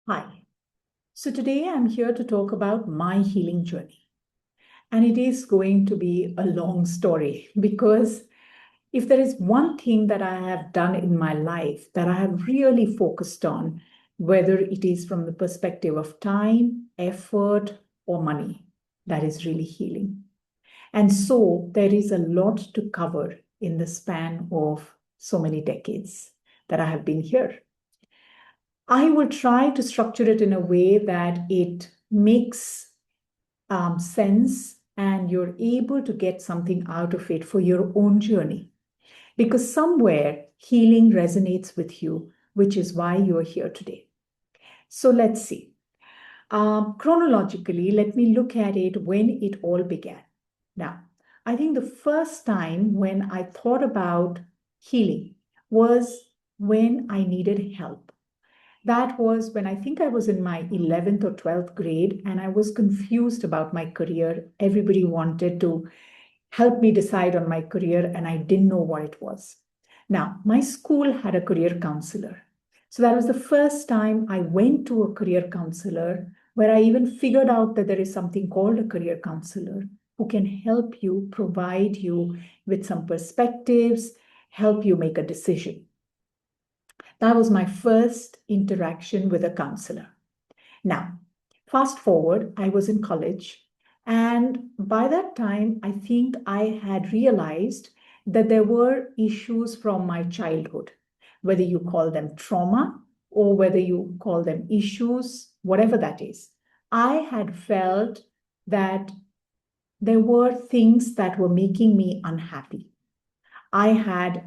Hi. So today I'm here to talk about my healing journey. And it is going to be a long story because if there is one thing that I have done in my life that I have really focused on, whether it is from the perspective of time, effort, or money, that is really healing. And so there is a lot to cover in the span of so many decades that I have been here. I will try to structure it in a way that it makes sense and you're able to get something out of it for your own journey. Because somewhere healing resonates with you, which is why you're here today. So let's see. Chronologically, let me look at it when it all began. Now, I think the first time when I thought about healing was when I needed help. That was when I think I was in my 11th or 12th grade and I was confused about my career. Everybody wanted to help me decide on my career and I didn't know what it was. Now, my school had a career counselor. So that was the first time I went to a career counselor where I even figured out that there is something called a career counselor who can help you, provide you with some perspectives, help you make a decision. That was my first interaction with a counselor. Now, fast forward, I was in college. And by that time, I think I had realized that there were issues from my childhood, whether you call them trauma or whether you call them issues, whatever that is. I had felt that there were things that were making me unhappy. I had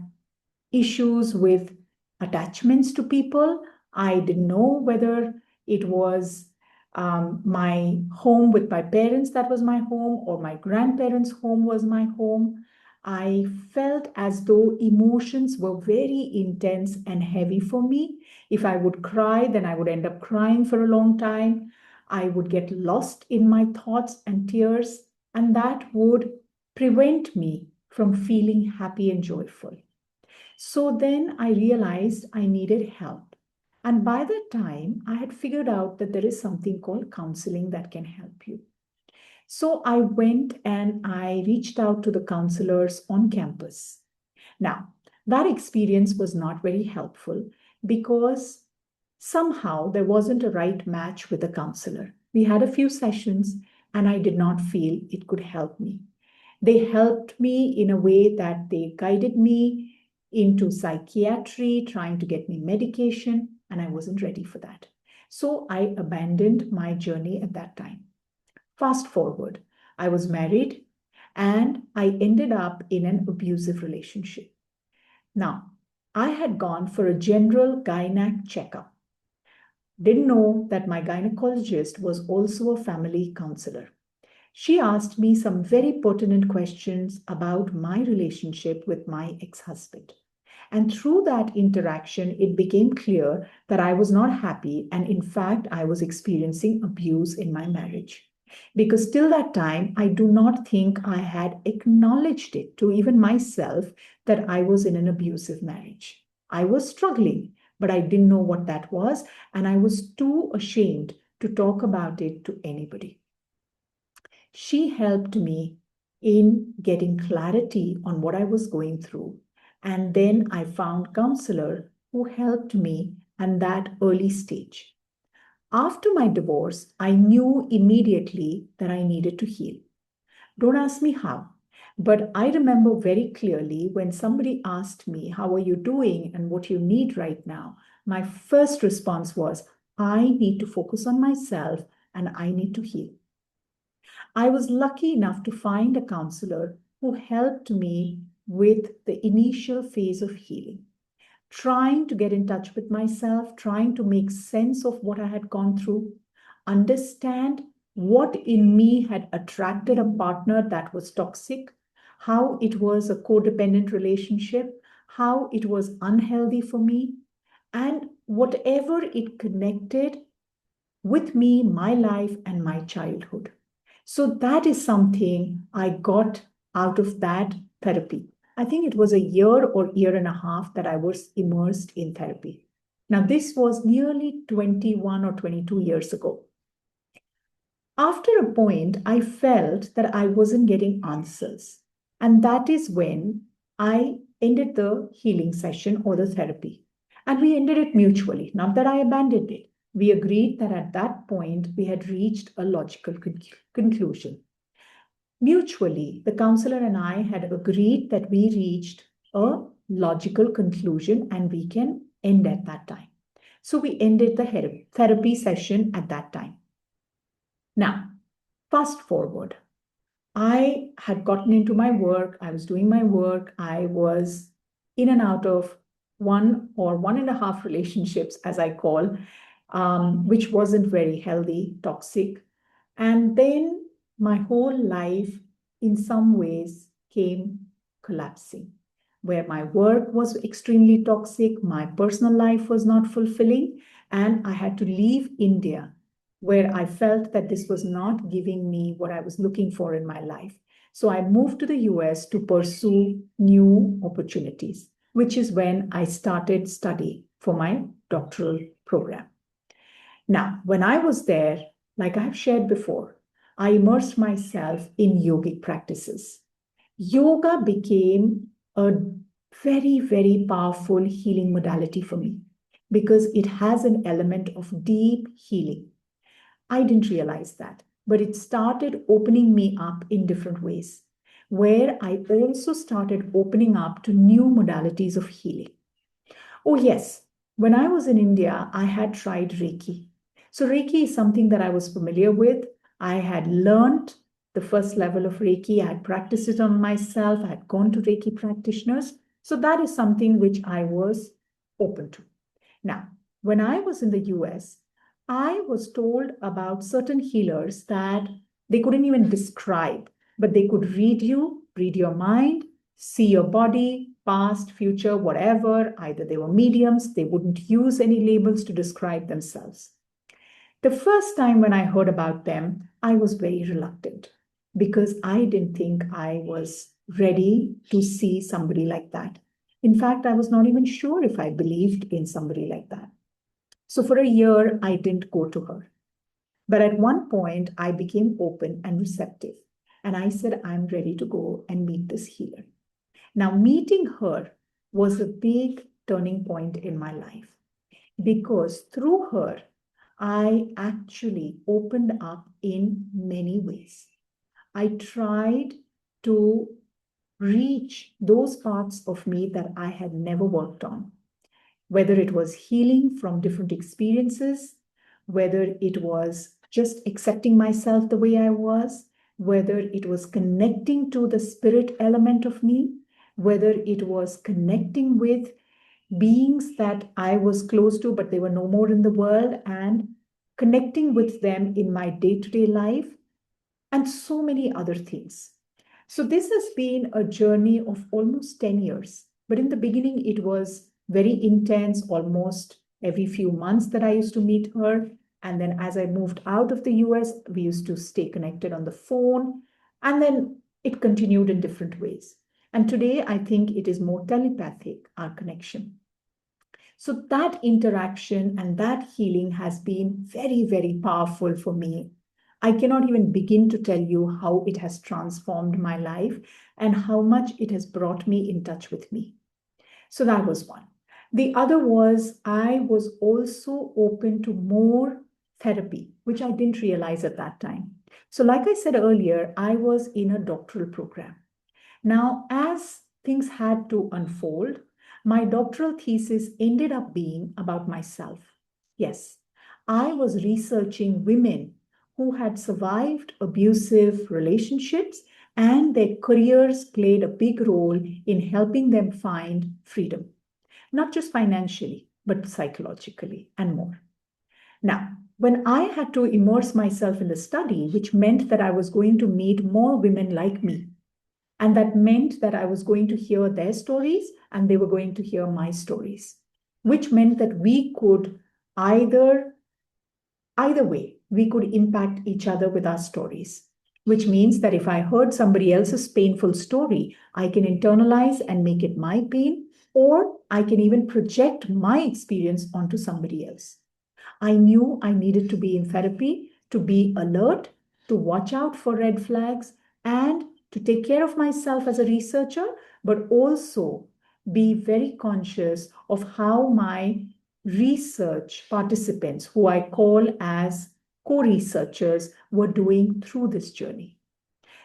issues with attachments to people. I didn't know whether it was my home with my parents that was my home or my grandparents' home was my home. I felt as though emotions were very intense and heavy for me. If I would cry, then I would end up crying for a long time. I would get lost in my thoughts and tears, and that would prevent me from feeling happy and joyful. So then I realized I needed help. And by that time, I had figured out that there is something called counseling that can help you. So I went and I reached out to the counselors on campus. Now, that experience was not very helpful because somehow there wasn't a right match with the counselor. We had a few sessions and I did not feel it could help me. They helped me in a way that they guided me into psychiatry, trying to get me medication, and I wasn't ready for that. So I abandoned my journey at that time. Fast forward, I was married and I ended up in an abusive relationship. Now, I had gone for a general gynac checkup. Didn't know that my gynecologist was also a family counselor. She asked me some very pertinent questions about my relationship with my ex-husband. And through that interaction, it became clear that I was not happy. And in fact, I was experiencing abuse in my marriage. Because till that time, I do not think I had acknowledged it to even myself that I was in an abusive marriage. I was struggling, but I didn't know what that was. And I was too ashamed to talk about it to anybody. She helped me in getting clarity on what I was going through. And then I found counselor who helped me at that early stage. After my divorce, I knew immediately that I needed to heal. Don't ask me how, but I remember very clearly when somebody asked me, how are you doing and what you need right now? My first response was, I need to focus on myself and I need to heal. I was lucky enough to find a counselor who helped me with the initial phase of healing, trying to get in touch with myself, trying to make sense of what I had gone through, understand what in me had attracted a partner that was toxic, how it was a codependent relationship, how it was unhealthy for me, and whatever it connected with me, my life, and my childhood. So that is something I got out of that therapy. I think it was a year or year and a half that I was immersed in therapy. Now, this was nearly 21 or 22 years ago. After a point, I felt that I wasn't getting answers. And that is when I ended the healing session or the therapy. And we ended it mutually, not that I abandoned it. We agreed that at that point, we had reached a logical conclusion. Mutually, the counselor and I had agreed that we reached a logical conclusion and we can end at that time. So we ended the therapy session at that time. Now, fast forward. I had gotten into my work. I was doing my work. I was in and out of 1 or 1.5 relationships, as I call, which wasn't very healthy, toxic. And then my whole life, in some ways, came collapsing, where my work was extremely toxic, my personal life was not fulfilling, and I had to leave India, where I felt that this was not giving me what I was looking for in my life. So I moved to the US to pursue new opportunities, which is when I started studying for my doctoral program. Now, when I was there, like I have shared before, I immersed myself in yogic practices. Yoga became a very, very powerful healing modality for me because it has an element of deep healing. I didn't realize that, but it started opening me up in different ways, where I also started opening up to new modalities of healing. Oh, yes, when I was in India, I had tried Reiki. So, Reiki is something that I was familiar with. I had learned the first level of Reiki, I had practiced it on myself, I had gone to Reiki practitioners. So, that is something which I was open to. Now, when I was in the US, I was told about certain healers that they couldn't even describe, but they could read you, read your mind, see your body, past, future, whatever. Either they were mediums, they wouldn't use any labels to describe themselves. The first time when I heard about them, I was very reluctant because I didn't think I was ready to see somebody like that. In fact, I was not even sure if I believed in somebody like that. So for a year, I didn't go to her. But at one point, I became open and receptive. And I said, I'm ready to go and meet this healer. Now, meeting her was a big turning point in my life because through her, I actually opened up in many ways. I tried to reach those parts of me that I had never worked on, whether it was healing from different experiences, whether it was just accepting myself the way I was, whether it was connecting to the spirit element of me, whether it was connecting with beings that I was close to, but they were no more in the world, and connecting with them in my day-to-day life, and so many other things. So this has been a journey of almost 10 years. But in the beginning, it was very intense, almost every few months that I used to meet her. And then as I moved out of the US, we used to stay connected on the phone. And then it continued in different ways. And today, I think it is more telepathic, our connection. So that interaction and that healing has been very, very powerful for me. I cannot even begin to tell you how it has transformed my life and how much it has brought me in touch with me. So that was one. The other was I was also open to more therapy, which I didn't realize at that time. So like I said earlier, I was in a doctoral program. Now, as things had to unfold, my doctoral thesis ended up being about myself. Yes, I was researching women who had survived abusive relationships, and their careers played a big role in helping them find freedom, not just financially, but psychologically and more. Now, when I had to immerse myself in the study, which meant that I was going to meet more women like me, and that meant that I was going to hear their stories and they were going to hear my stories, which meant that we could either way, we could impact each other with our stories. which means that if I heard somebody else's painful story, I can internalize and make it my pain, or I can even project my experience onto somebody else. I knew I needed to be in therapy to be alert, to watch out for red flags, and to take care of myself as a researcher, but also be very conscious of how my research participants, who I call as co-researchers, were doing through this journey.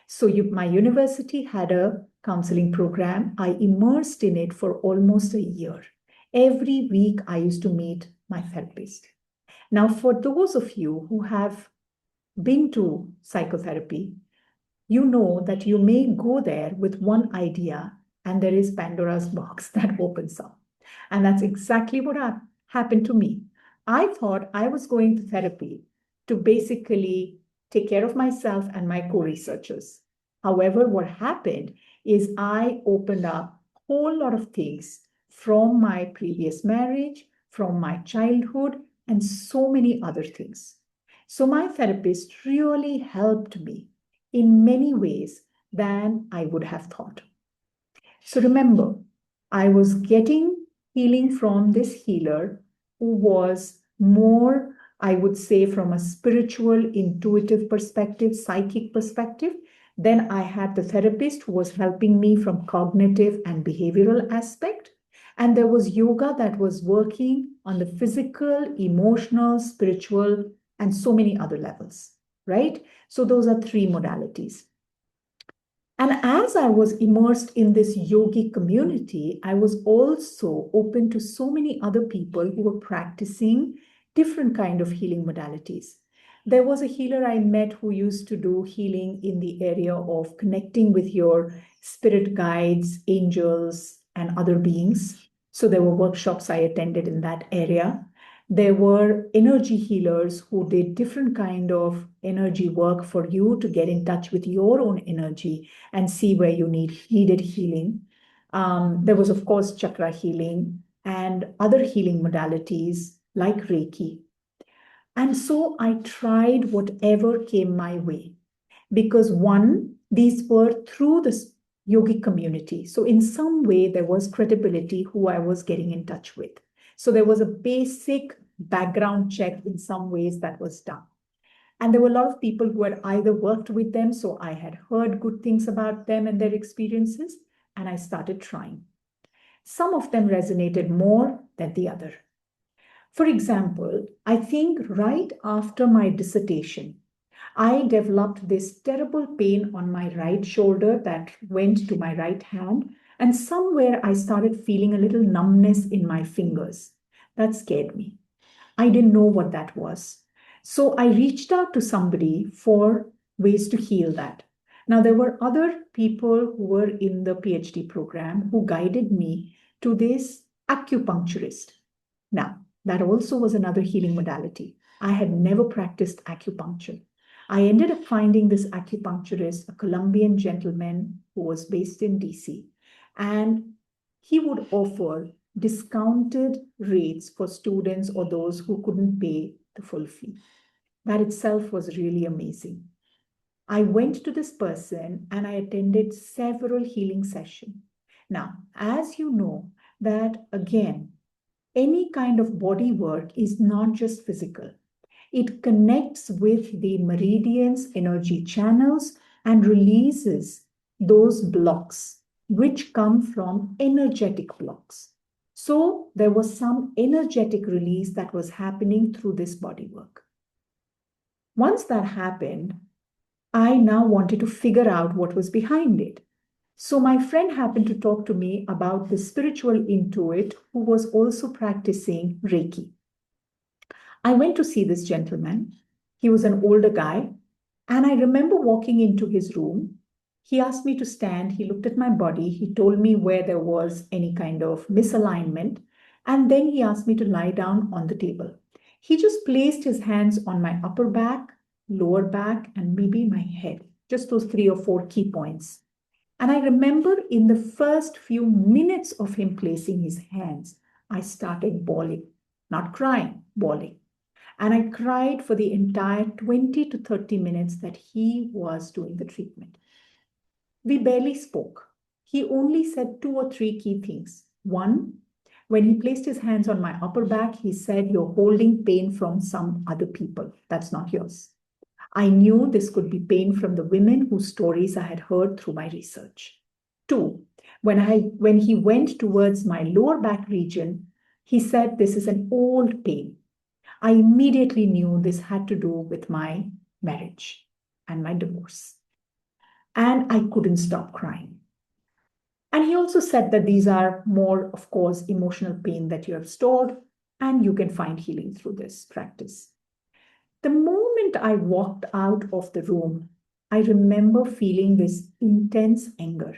So my university had a counseling program. I immersed in it for almost a year. Every week, I used to meet my therapist. Now, for those of you who have been to psychotherapy, you know that you may go there with one idea and there is Pandora's box that opens up. And that's exactly what happened to me. I thought I was going to therapy to basically take care of myself and my co-researchers. However, what happened is I opened up a whole lot of things from my previous marriage, from my childhood, and so many other things. So my therapist really helped me in many ways than I would have thought. So remember, I was getting healing from this healer who was more, I would say, from a spiritual, intuitive perspective, psychic perspective. Then I had the therapist who was helping me from cognitive and behavioral aspect. And there was yoga that was working on the physical, emotional, spiritual, and so many other levels, right? So those are three modalities. And as I was immersed in this yogic community, I was also open to so many other people who were practicing different kind of healing modalities. There was a healer I met who used to do healing in the area of connecting with your spirit guides, angels, and other beings. So there were workshops I attended in that area. There were energy healers who did different kind of energy work for you to get in touch with your own energy and see where you needed healing. There was, of course, chakra healing and other healing modalities like Reiki. And so I tried whatever came my way because one, these were through the yogic community. So in some way, there was credibility who I was getting in touch with. So there was a basic background check in some ways that was done. And there were a lot of people who had either worked with them, so I had heard good things about them and their experiences, and I started trying. Some of them resonated more than the other. For example, I think right after my dissertation, I developed this terrible pain on my right shoulder that went to my right hand, and somewhere I started feeling a little numbness in my fingers. That scared me. I didn't know what that was. So I reached out to somebody for ways to heal that. Now, there were other people who were in the PhD program who guided me to this acupuncturist. Now, that also was another healing modality. I had never practiced acupuncture. I ended up finding this acupuncturist, a Colombian gentleman who was based in DC, and he would offer discounted rates for students or those who couldn't pay the full fee. That itself was really amazing. I went to this person and I attended several healing sessions. Now, as you know, that again, any kind of body work is not just physical. It connects with the meridians, energy channels, and releases those blocks, which come from energetic blocks. So there was some energetic release that was happening through this body work. Once that happened, I now wanted to figure out what was behind it. So my friend happened to talk to me about the spiritual intuit who was also practicing Reiki. I went to see this gentleman. He was an older guy. And I remember walking into his room. He asked me to stand. He looked at my body. He told me where there was any kind of misalignment. And then he asked me to lie down on the table. He just placed his hands on my upper back, lower back, and maybe my head. Just those 3 or 4 key points. And I remember in the first few minutes of him placing his hands, I started bawling, not crying, bawling. And I cried for the entire 20 to 30 minutes that he was doing the treatment. We barely spoke. He only said 2 or 3 key things. One, when he placed his hands on my upper back, he said, "You're holding pain from some other people. That's not yours." I knew this could be pain from the women whose stories I had heard through my research. Two, when he went towards my lower back region, he said, "This is an old pain." I immediately knew this had to do with my marriage and my divorce. And I couldn't stop crying. And he also said that these are more, of course, emotional pain that you have stored, and you can find healing through this practice. The moment I walked out of the room, I remember feeling this intense anger.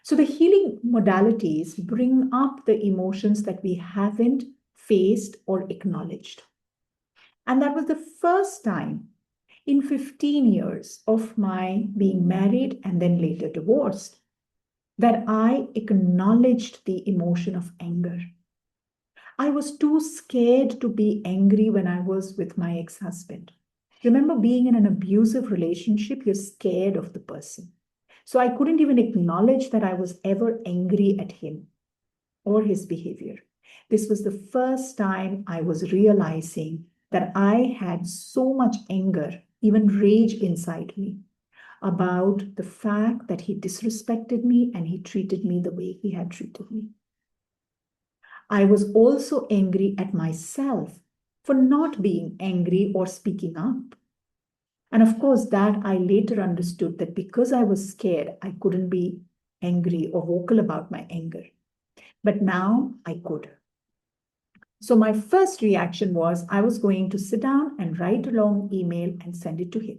So the healing modalities bring up the emotions that we haven't faced or acknowledged. And that was the first time in 15 years of my being married and then later divorced that I acknowledged the emotion of anger. I was too scared to be angry when I was with my ex-husband. Remember, being in an abusive relationship, you're scared of the person. So I couldn't even acknowledge that I was ever angry at him or his behavior. This was the first time I was realizing that I had so much anger, even rage inside me, about the fact that he disrespected me and he treated me the way he had treated me. I was also angry at myself for not being angry or speaking up. And of course, that I later understood that because I was scared, I couldn't be angry or vocal about my anger. But now I could. So my first reaction was I was going to sit down and write a long email and send it to him.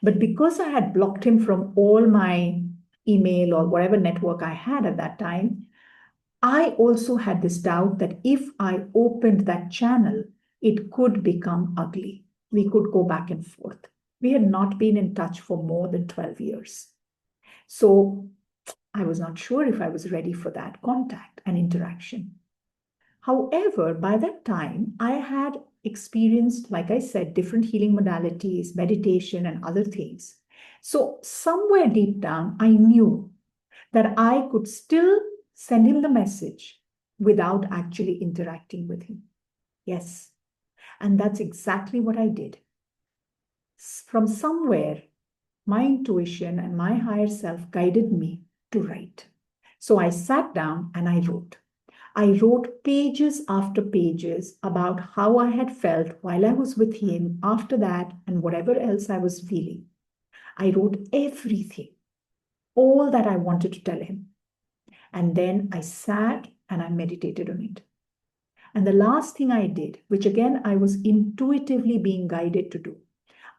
But because I had blocked him from all my email or whatever network I had at that time, I also had this doubt that if I opened that channel, it could become ugly. We could go back and forth. We had not been in touch for more than 12 years. So I was not sure if I was ready for that contact and interaction. However, by that time, I had experienced, like I said, different healing modalities, meditation, and other things. So somewhere deep down, I knew that I could still send him the message without actually interacting with him. Yes. And that's exactly what I did. From somewhere, my intuition and my higher self guided me to write. So I sat down and I wrote. I wrote pages after pages about how I had felt while I was with him after that and whatever else I was feeling. I wrote everything, all that I wanted to tell him. And then I sat and I meditated on it. And the last thing I did, which again I was intuitively being guided to do,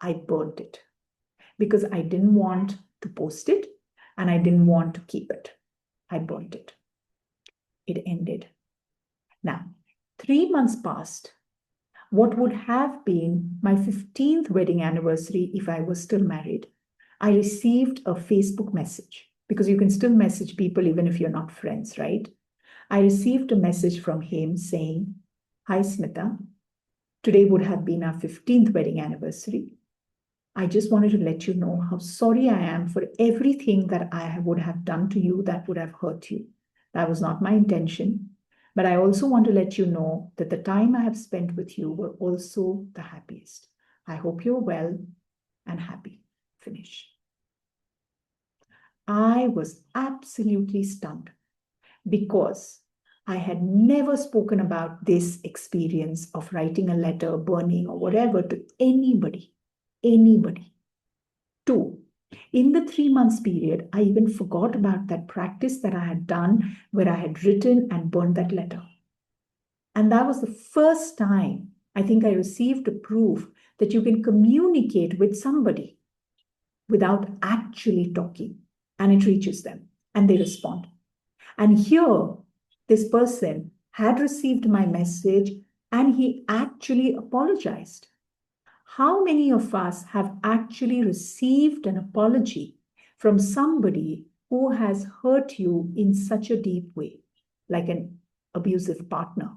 I burnt it because I didn't want to post it and I didn't want to keep it. I burnt it. It ended. Now, 3 months passed. What would have been my 15th wedding anniversary if I was still married, I received a Facebook message because you can still message people even if you're not friends, right? I received a message from him saying, "Hi, Smita. Today would have been our 15th wedding anniversary. I just wanted to let you know how sorry I am for everything that I would have done to you that would have hurt you. That was not my intention. But I also want to let you know that the time I have spent with you were also the happiest. I hope you're well and happy." Finish. I was absolutely stunned because I had never spoken about this experience of writing a letter, burning, or whatever to anybody. Anybody. Two, in the 3 months period, I even forgot about that practice that I had done where I had written and burned that letter. And that was the first time I think I received a proof that you can communicate with somebody without actually talking, and it reaches them and they respond. And here, this person had received my message and he actually apologized. How many of us have actually received an apology from somebody who has hurt you in such a deep way, like an abusive partner?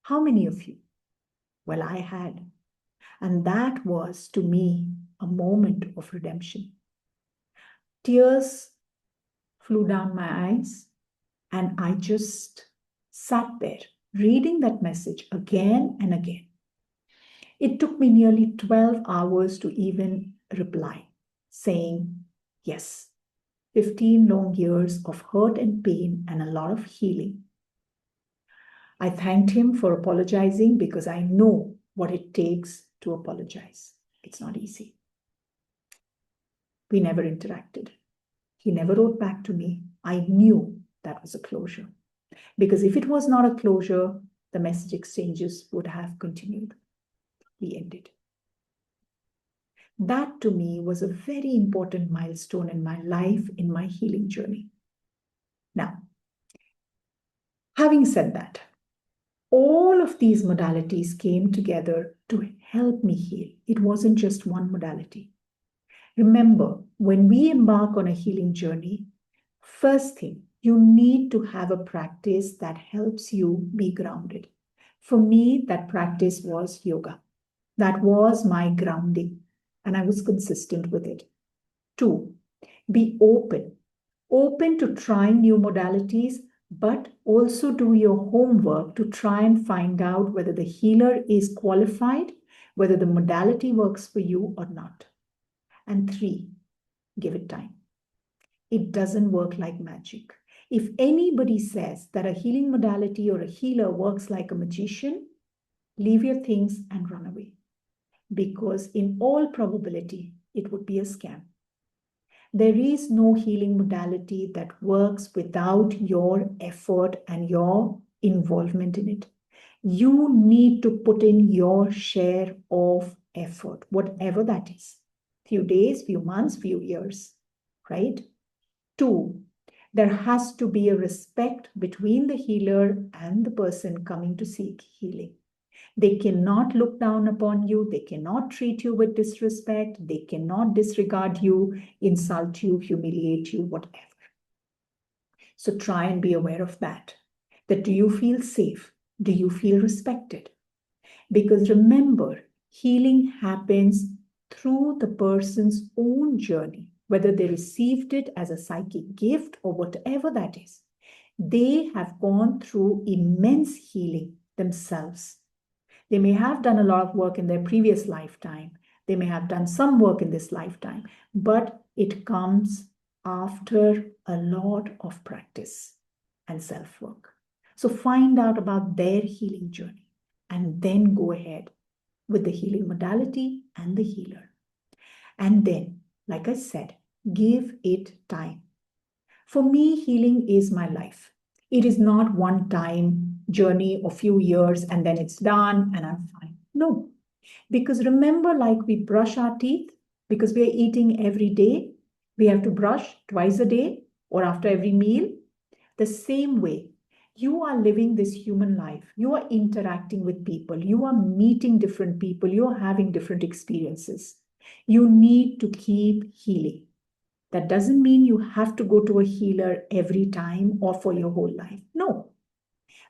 How many of you? Well, I had. And that was, to me, a moment of redemption. Tears flew down my eyes, and I just sat there reading that message again and again. It took me nearly 12 hours to even reply, saying, yes, 15 long years of hurt and pain and a lot of healing. I thanked him for apologizing because I know what it takes to apologize. It's not easy. We never interacted. He never wrote back to me. I knew that was a closure. Because if it was not a closure, the message exchanges would have continued. We ended. That to me was a very important milestone in my life, in my healing journey. Now, having said that, all of these modalities came together to help me heal. It wasn't just one modality. Remember, when we embark on a healing journey, first thing, you need to have a practice that helps you be grounded. For me, that practice was yoga. That was my grounding, and I was consistent with it. 2, be open to trying new modalities, but also do your homework to try and find out whether the healer is qualified, whether the modality works for you or not. And 3, give it time. It doesn't work like magic. If anybody says that a healing modality or a healer works like a magician, leave your things and run away. Because in all probability, it would be a scam. There is no healing modality that works without your effort and your involvement in it. You need to put in your share of effort, whatever that is. Few days, few months, few years, right? 2, there has to be a respect between the healer and the person coming to seek healing. They cannot look down upon you. They cannot treat you with disrespect. They cannot disregard you, insult you, humiliate you, whatever. So try and be aware of that. That do you feel safe? Do you feel respected? Because remember, healing happens through the person's own journey, whether they received it as a psychic gift or whatever that is. They have gone through immense healing themselves. They may have done a lot of work in their previous lifetime. They may have done some work in this lifetime, but it comes after a lot of practice and self-work. So find out about their healing journey and then go ahead with the healing modality and the healer. And then, like I said, give it time. For me, healing is my life. It is not one time journey of few years and then it's done and I'm fine. No, because remember, like we brush our teeth because we are eating every day, we have to brush twice a day or after every meal. The same way, you are living this human life. You are interacting with people. You are meeting different people. You are having different experiences. You need to keep healing. That doesn't mean you have to go to a healer every time or for your whole life. No.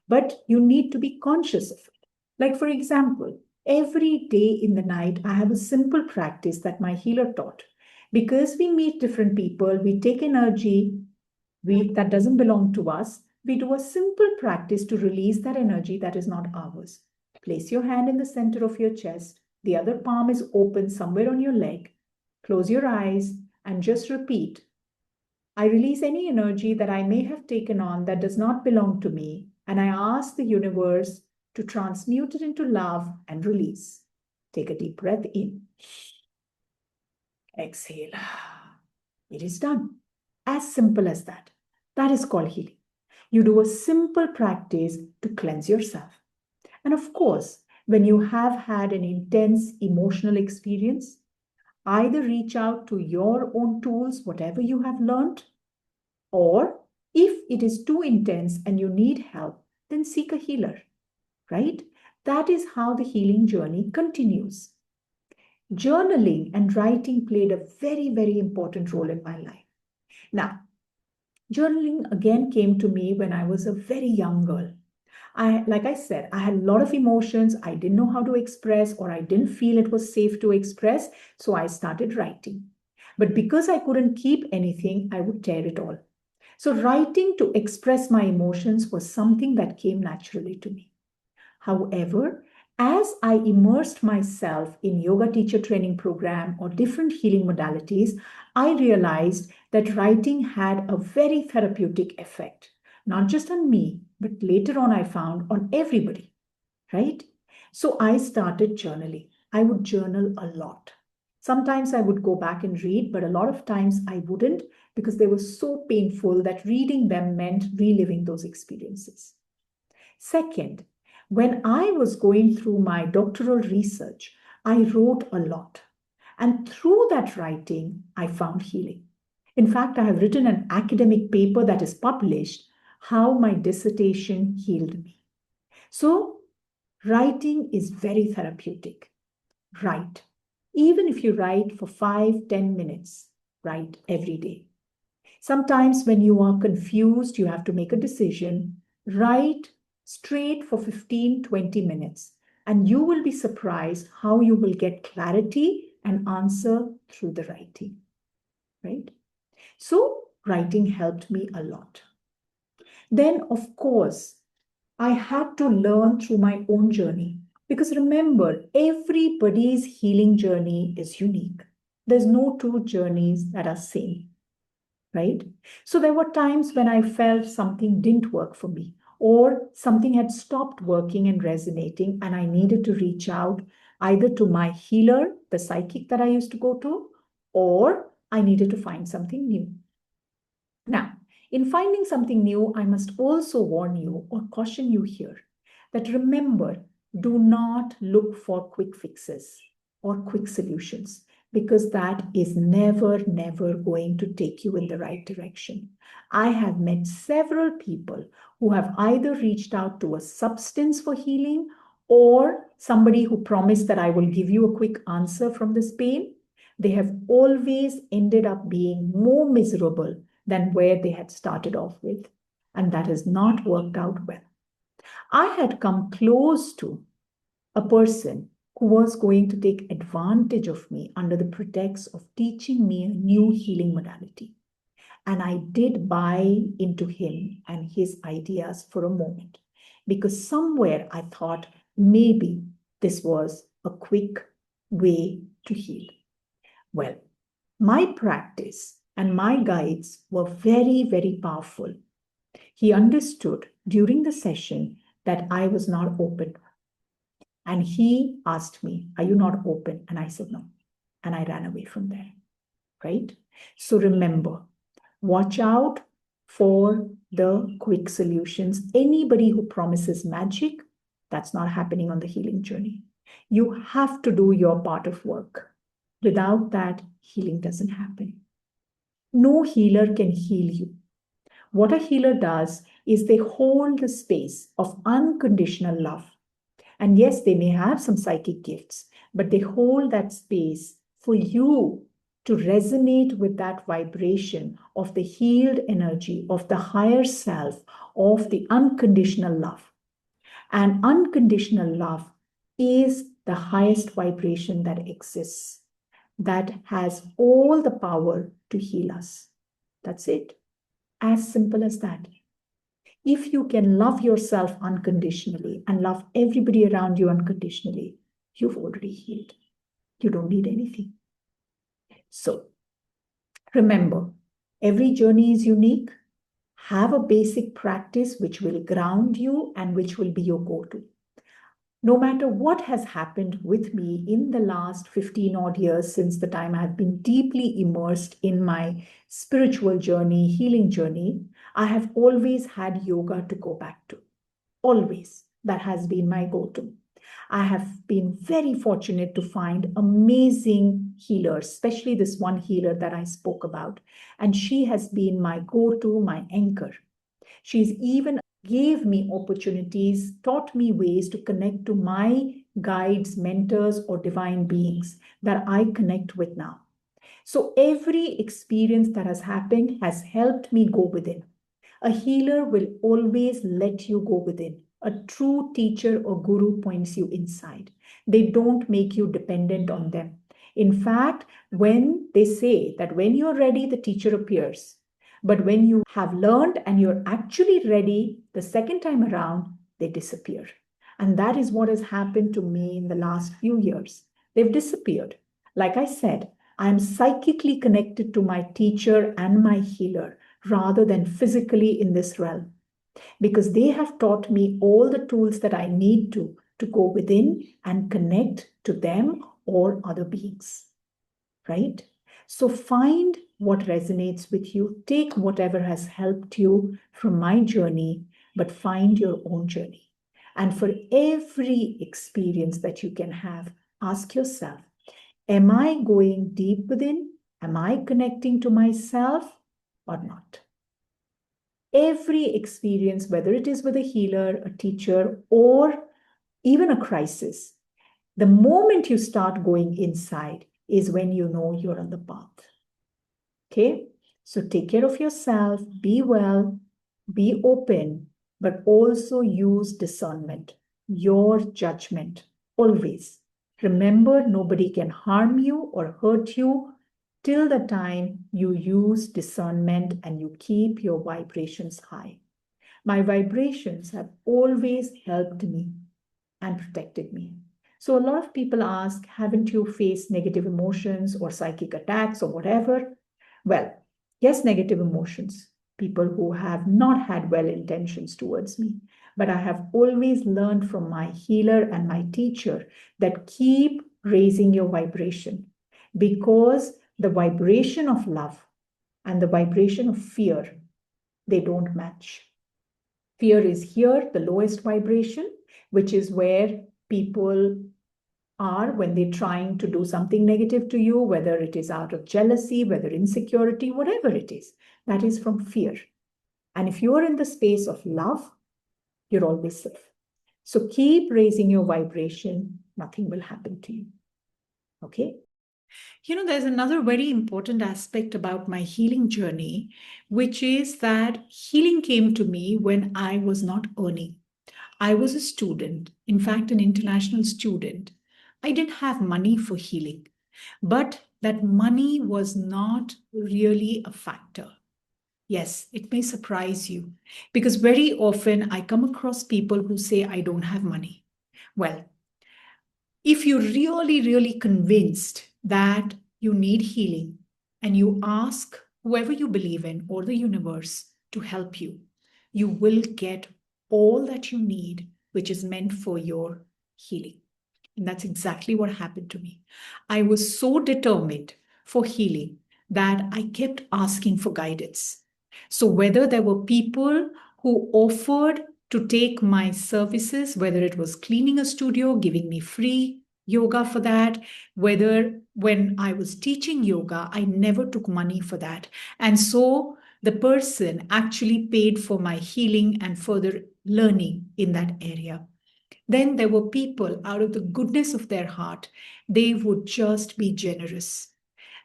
But you need to be conscious of it. Like, for example, every day in the night, I have a simple practice that my healer taught. Because we meet different people, we take energy that doesn't belong to us. We do a simple practice to release that energy that is not ours. Place your hand in the center of your chest. The other palm is open somewhere on your leg. Close your eyes and just repeat, I release any energy that I may have taken on that does not belong to me, and I ask the universe to transmute it into love and release. Take a deep breath in. Exhale. It is done. As simple as that. That is called healing. You do a simple practice to cleanse yourself. And of course, when you have had an intense emotional experience, either reach out to your own tools, whatever you have learned, or if it is too intense and you need help, then seek a healer, right? That is how the healing journey continues. Journaling and writing played a very, very important role in my life. Now, journaling again came to me when I was a very young girl. Like I said, I had a lot of emotions. I didn't know how to express, or I didn't feel it was safe to express. So I started writing. But because I couldn't keep anything, I would tear it all. So writing to express my emotions was something that came naturally to me. However, as I immersed myself in yoga teacher training program or different healing modalities, I realized that writing had a very therapeutic effect, not just on me, but later on I found on everybody, right? So I started journaling. I would journal a lot. Sometimes I would go back and read, but a lot of times I wouldn't because they were so painful that reading them meant reliving those experiences. Second, when I was going through my doctoral research, I wrote a lot. And through that writing, I found healing. In fact, I have written an academic paper that is published, How My Dissertation Healed Me. So, writing is very therapeutic. Write. Even if you write for 5, 10 minutes, write every day. Sometimes when you are confused, you have to make a decision. Write straight for 15, 20 minutes, and you will be surprised how you will get clarity and answer through the writing, right? So writing helped me a lot. Then, of course, I had to learn through my own journey. Because remember, everybody's healing journey is unique. There's no two journeys that are same, right? So there were times when I felt something didn't work for me, or something had stopped working and resonating, and I needed to reach out either to my healer, the psychic that I used to go to, or I needed to find something new. Now, in finding something new, I must also warn you or caution you here that remember, do not look for quick fixes or quick solutions because that is never, never going to take you in the right direction. I have met several people who have either reached out to a substance for healing or somebody who promised that I will give you a quick answer from this pain. They have always ended up being more miserable than where they had started off with. And that has not worked out well. I had come close to a person who was going to take advantage of me under the pretext of teaching me a new healing modality. And I did buy into him and his ideas for a moment because somewhere I thought maybe this was a quick way to heal. Well, my practice and my guides were very, very powerful. He understood during the session that I was not open. And he asked me, "Are you not open?" And I said, "No." And I ran away from there, right? So remember, watch out for the quick solutions. Anybody who promises magic, that's not happening on the healing journey. You have to do your part of work. Without that, healing doesn't happen. No healer can heal you. What a healer does is they hold the space of unconditional love. And yes, they may have some psychic gifts, but they hold that space for you to resonate with that vibration of the healed energy, of the higher self, of the unconditional love. And unconditional love is the highest vibration that exists, that has all the power to heal us. That's it. As simple as that. If you can love yourself unconditionally and love everybody around you unconditionally, you've already healed. You don't need anything. So remember, every journey is unique. Have a basic practice which will ground you and which will be your go-to. No matter what has happened with me in the last 15 odd years since the time I've been deeply immersed in my spiritual journey, healing journey, I have always had yoga to go back to. Always. That has been my go-to. I have been very fortunate to find amazing healers, especially this one healer that I spoke about. And she has been my go-to, my anchor. She's even gave me opportunities, taught me ways to connect to my guides, mentors, or divine beings that I connect with now. So every experience that has happened has helped me go within. A healer will always let you go within. A true teacher or guru points you inside. They don't make you dependent on them. In fact, when they say that when you're ready, the teacher appears. But when you have learned and you're actually ready the second time around, they disappear. And that is what has happened to me in the last few years. They've disappeared. Like I said, I am psychically connected to my teacher and my healer rather than physically in this realm, because they have taught me all the tools that I need to go within and connect to them or other beings, right? So find what resonates with you, take whatever has helped you from my journey, but find your own journey. And for every experience that you can have, ask yourself, am I going deep within? Am I connecting to myself or not? Every experience, whether it is with a healer, a teacher, or even a crisis, the moment you start going inside is when you know you're on the path. Okay? So take care of yourself, be well, be open, but also use discernment, your judgment, always. Remember, nobody can harm you or hurt you till the time you use discernment and you keep your vibrations high. My vibrations have always helped me and protected me. So a lot of people ask, haven't you faced negative emotions or psychic attacks or whatever? Well, yes, negative emotions, people who have not had well intentions towards me. But I have always learned from my healer and my teacher that keep raising your vibration, because the vibration of love and the vibration of fear, they don't match. Fear is here, the lowest vibration, which is where people are when they're trying to do something negative to you, whether it is out of jealousy, whether insecurity, whatever it is, that is from fear. And if you are in the space of love, you're always safe. So keep raising your vibration, nothing will happen to you. Okay? There's another very important aspect about my healing journey, which is that healing came to me when I was not earning. I was a student, in fact, an international student. I didn't have money for healing, but that money was not really a factor. Yes, it may surprise you, because very often I come across people who say, I don't have money. Well, if you're really, really convinced that you need healing and you ask whoever you believe in or the universe to help you, you will get all that you need, which is meant for your healing. And that's exactly what happened to me. I was so determined for healing that I kept asking for guidance. So whether there were people who offered to take my services, whether it was cleaning a studio, giving me free yoga for that, whether when I was teaching yoga, I never took money for that. And so the person actually paid for my healing and further learning in that area. Then there were people out of the goodness of their heart, they would just be generous.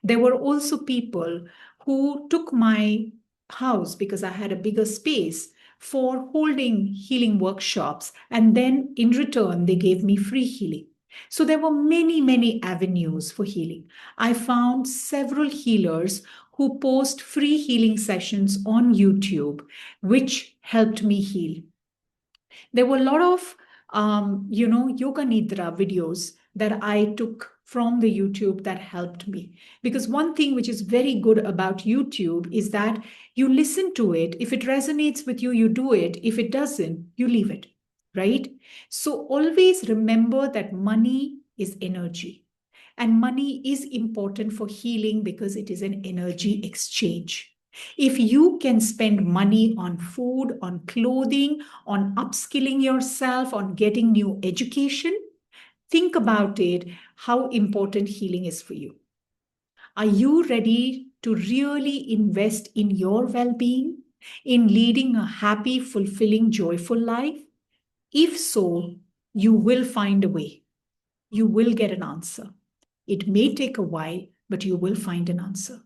There were also people who took my house because I had a bigger space for holding healing workshops. And then in return, they gave me free healing. So there were many, many avenues for healing. I found several healers who post free healing sessions on YouTube, which helped me heal. There were a lot of, yoga nidra videos that I took from the YouTube that helped me. Because one thing which is very good about YouTube is that you listen to it. If it resonates with you, you do it. If it doesn't, you leave it, right? So always remember that money is energy. And money is important for healing because it is an energy exchange. If you can spend money on food, on clothing, on upskilling yourself, on getting new education, think about it, how important healing is for you. Are you ready to really invest in your well-being, in leading a happy, fulfilling, joyful life? If so, you will find a way. You will get an answer. It may take a while, but you will find an answer.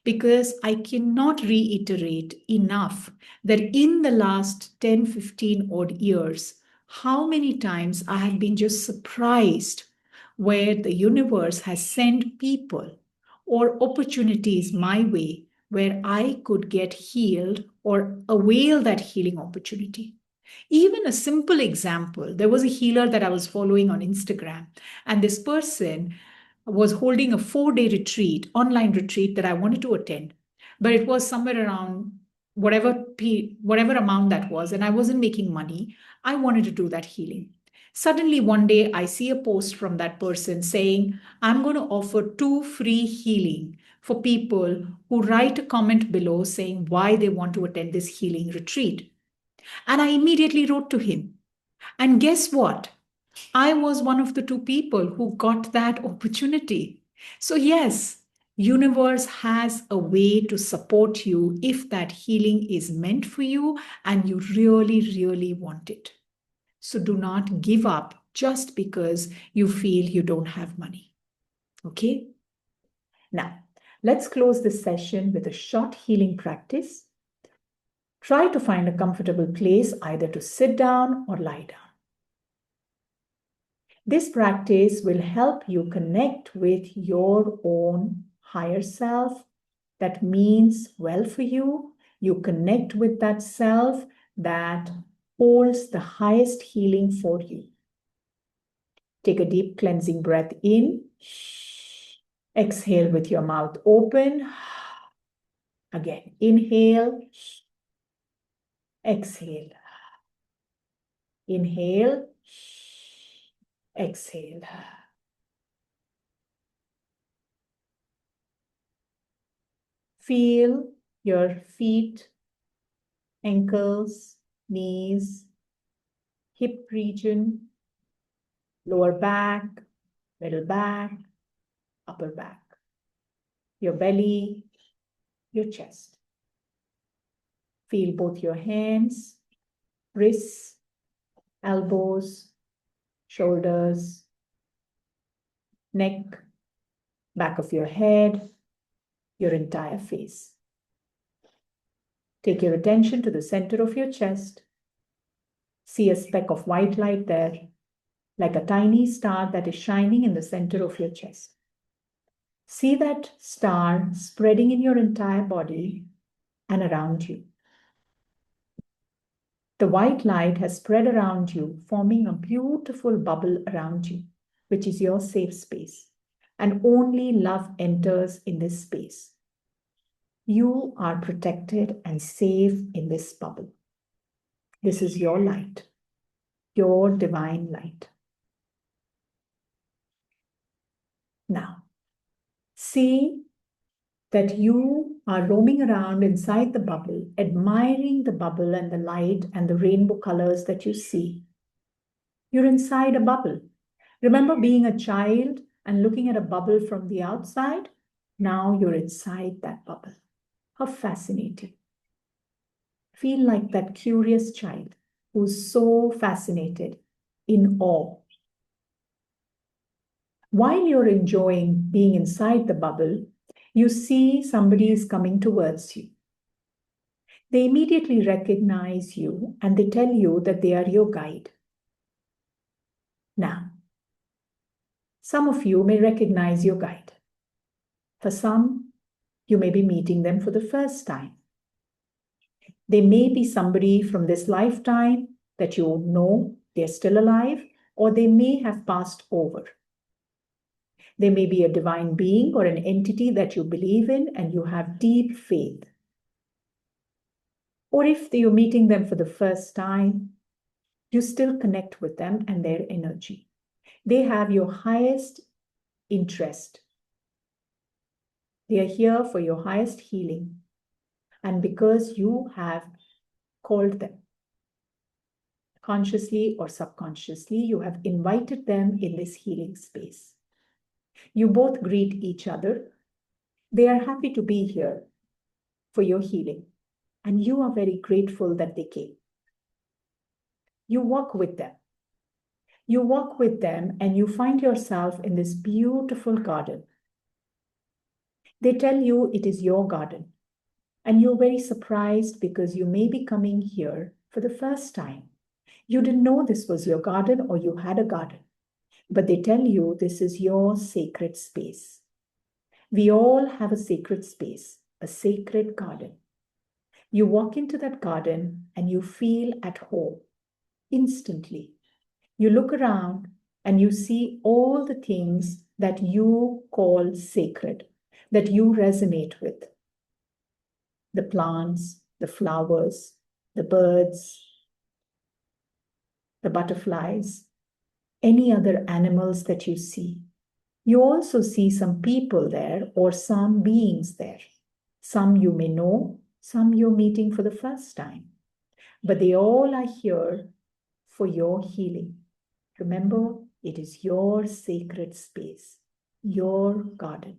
Because I cannot reiterate enough that in the last 10, 15 odd years, how many times I have been just surprised where the universe has sent people or opportunities my way where I could get healed or avail that healing opportunity. Even a simple example, there was a healer that I was following on Instagram, and this person was holding a 4-day retreat, online retreat that I wanted to attend, but it was somewhere around whatever amount that was, and I wasn't making money. I wanted to do that healing. Suddenly, one day, I see a post from that person saying, I'm going to offer 2 free healing for people who write a comment below saying why they want to attend this healing retreat. And I immediately wrote to him. And guess what? I was one of the 2 people who got that opportunity. So yes, universe has a way to support you if that healing is meant for you and you really, really want it. So do not give up just because you feel you don't have money. Okay? Now, let's close this session with a short healing practice. Try to find a comfortable place either to sit down or lie down. This practice will help you connect with your own higher self. That means well for you. You connect with that self that holds the highest healing for you. Take a deep cleansing breath in. Exhale with your mouth open. Again, inhale. Exhale. Inhale. Exhale. Feel your feet, ankles, knees, hip region, lower back, middle back, upper back, your belly, your chest. Feel both your hands, wrists, elbows, shoulders, neck, back of your head, your entire face. Take your attention to the center of your chest. See a speck of white light there, like a tiny star that is shining in the center of your chest. See that star spreading in your entire body and around you. The white light has spread around you, forming a beautiful bubble around you, which is your safe space. And only love enters in this space. You are protected and safe in this bubble. This is your light, your divine light. Now, see that you are roaming around inside the bubble, admiring the bubble and the light and the rainbow colors that you see. You're inside a bubble. Remember being a child and looking at a bubble from the outside? Now you're inside that bubble. How fascinating. Feel like that curious child who's so fascinated, in awe. While you're enjoying being inside the bubble, you see somebody is coming towards you. They immediately recognize you and they tell you that they are your guide. Now, some of you may recognize your guide. For some, you may be meeting them for the first time. They may be somebody from this lifetime that you know they're still alive, or they may have passed over. They may be a divine being or an entity that you believe in and you have deep faith. Or if you're meeting them for the first time, you still connect with them and their energy. They have your highest interest. They are here for your highest healing. And because you have called them, consciously or subconsciously, you have invited them in this healing space. You both greet each other. They are happy to be here for your healing. And you are very grateful that they came. You walk with them. You walk with them and you find yourself in this beautiful garden. They tell you it is your garden. And you're very surprised because you may be coming here for the first time. You didn't know this was your garden or you had a garden, but they tell you this is your sacred space. We all have a sacred space, a sacred garden. You walk into that garden and you feel at home instantly. You look around and you see all the things that you call sacred, that you resonate with. The plants, the flowers, the birds, the butterflies, any other animals that you see. You also see some people there or some beings there. Some you may know, some you're meeting for the first time. But they all are here for your healing. Remember, it is your sacred space, your garden.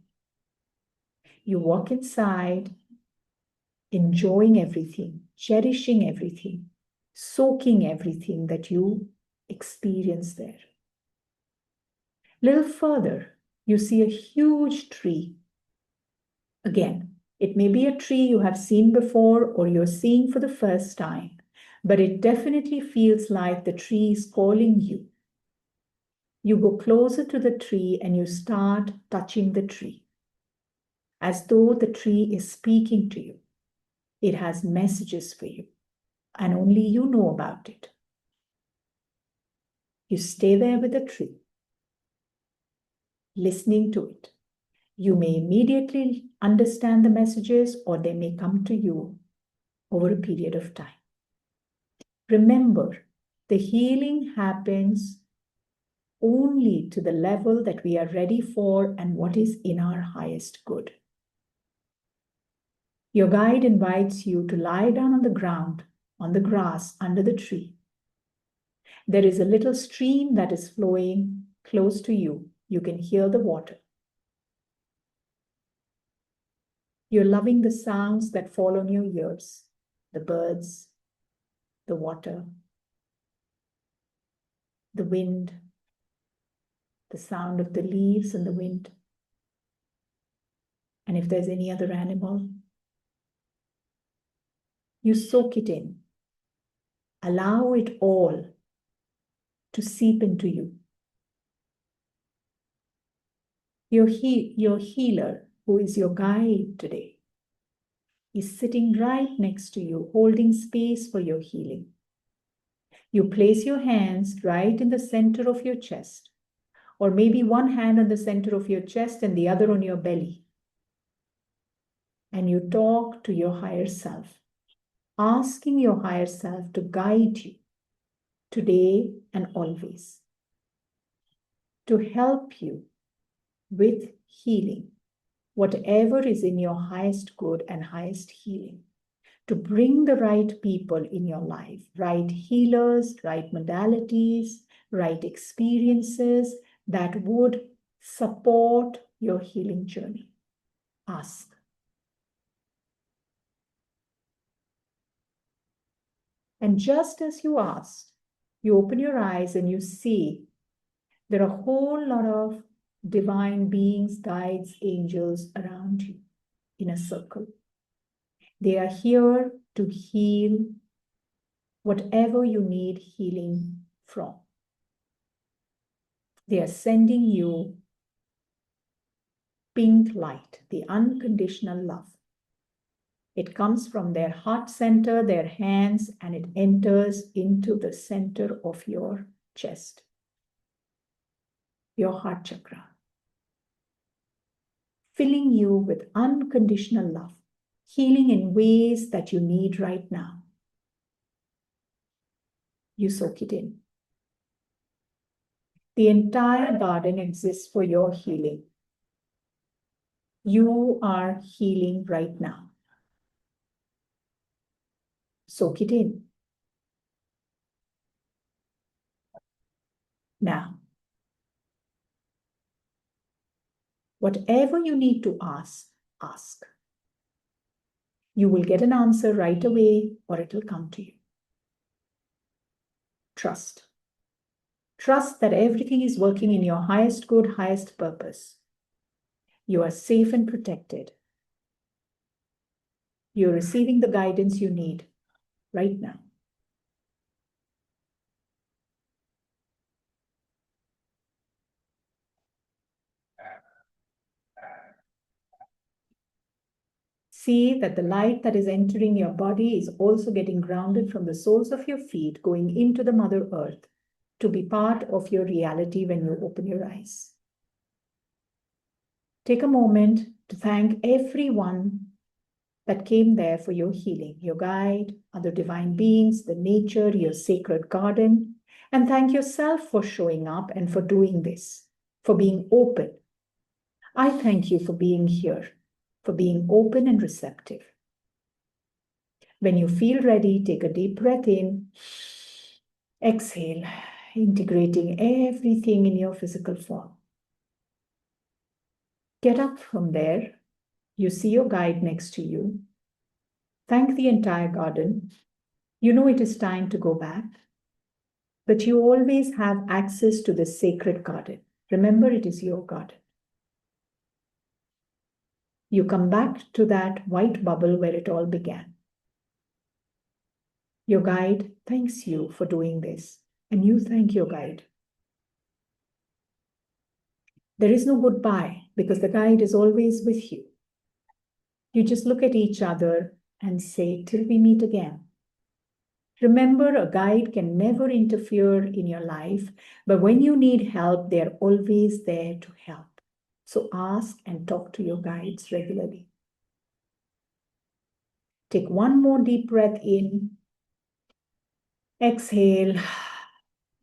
You walk inside, enjoying everything, cherishing everything, soaking everything that you experience there. Little further, you see a huge tree. Again, it may be a tree you have seen before or you're seeing for the first time, but it definitely feels like the tree is calling you. You go closer to the tree and you start touching the tree, as though the tree is speaking to you. It has messages for you, and only you know about it. You stay there with the tree, listening to it. You may immediately understand the messages, or they may come to you over a period of time. Remember, the healing happens only to the level that we are ready for and what is in our highest good. Your guide invites you to lie down on the ground, on the grass, under the tree. There is a little stream that is flowing close to you. You can hear the water. You're loving the sounds that fall on your ears, the birds, the water, the wind, the sound of the leaves and the wind. And if there's any other animal, you soak it in. Allow it all to seep into you. Your healer, who is your guide today, is sitting right next to you, holding space for your healing. You place your hands right in the center of your chest, or maybe one hand on the center of your chest and the other on your belly. And you talk to your higher self, asking your higher self to guide you today and always, to help you with healing, whatever is in your highest good and highest healing, to bring the right people in your life, right healers, right modalities, right experiences that would support your healing journey. Ask. And just as you asked, you open your eyes and you see there are a whole lot of divine beings, guides, angels around you in a circle. They are here to heal whatever you need healing from. They are sending you pink light, the unconditional love. It comes from their heart center, their hands, and it enters into the center of your chest, your heart chakra, filling you with unconditional love, healing in ways that you need right now. You soak it in. The entire garden exists for your healing. You are healing right now. Soak it in. Now, whatever you need to ask, ask. You will get an answer right away, or it will come to you. Trust. Trust that everything is working in your highest good, highest purpose. You are safe and protected. You're receiving the guidance you need right now. See that the light that is entering your body is also getting grounded from the soles of your feet, going into the Mother Earth to be part of your reality when you open your eyes. Take a moment to thank everyone that came there for your healing, your guide, other divine beings, the nature, your sacred garden, and thank yourself for showing up and for doing this, for being open. I thank you for being here, for being open and receptive. When you feel ready, take a deep breath in, exhale, integrating everything in your physical form. Get up from there. You see your guide next to you. Thank the entire garden. You know it is time to go back, but you always have access to the sacred garden. Remember, it is your garden. You come back to that white bubble where it all began. Your guide thanks you for doing this, and you thank your guide. There is no goodbye because the guide is always with you. You just look at each other and say, till we meet again. Remember, a guide can never interfere in your life, but when you need help, they're always there to help. So ask and talk to your guides regularly. Take one more deep breath in, exhale,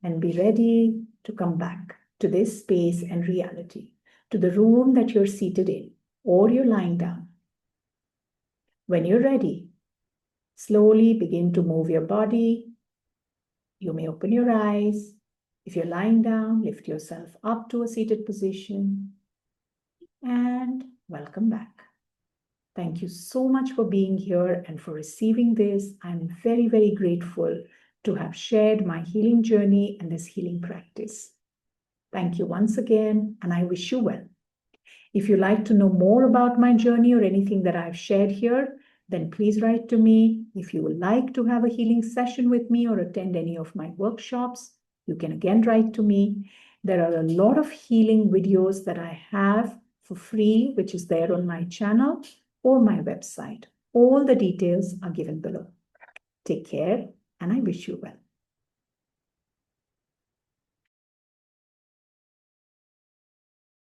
and be ready to come back to this space and reality, to the room that you're seated in, or you're lying down. When you're ready, slowly begin to move your body. You may open your eyes. If you're lying down, lift yourself up to a seated position. And welcome back. Thank you so much for being here and for receiving this. I'm very, very grateful to have shared my healing journey and this healing practice. Thank you once again, and I wish you well. If you'd like to know more about my journey or anything that I've shared here, then please write to me. If you would like to have a healing session with me or attend any of my workshops, you can again write to me. There are a lot of healing videos that I have for free, which is there on my channel or my website. All the details are given below. Take care, and I wish you well.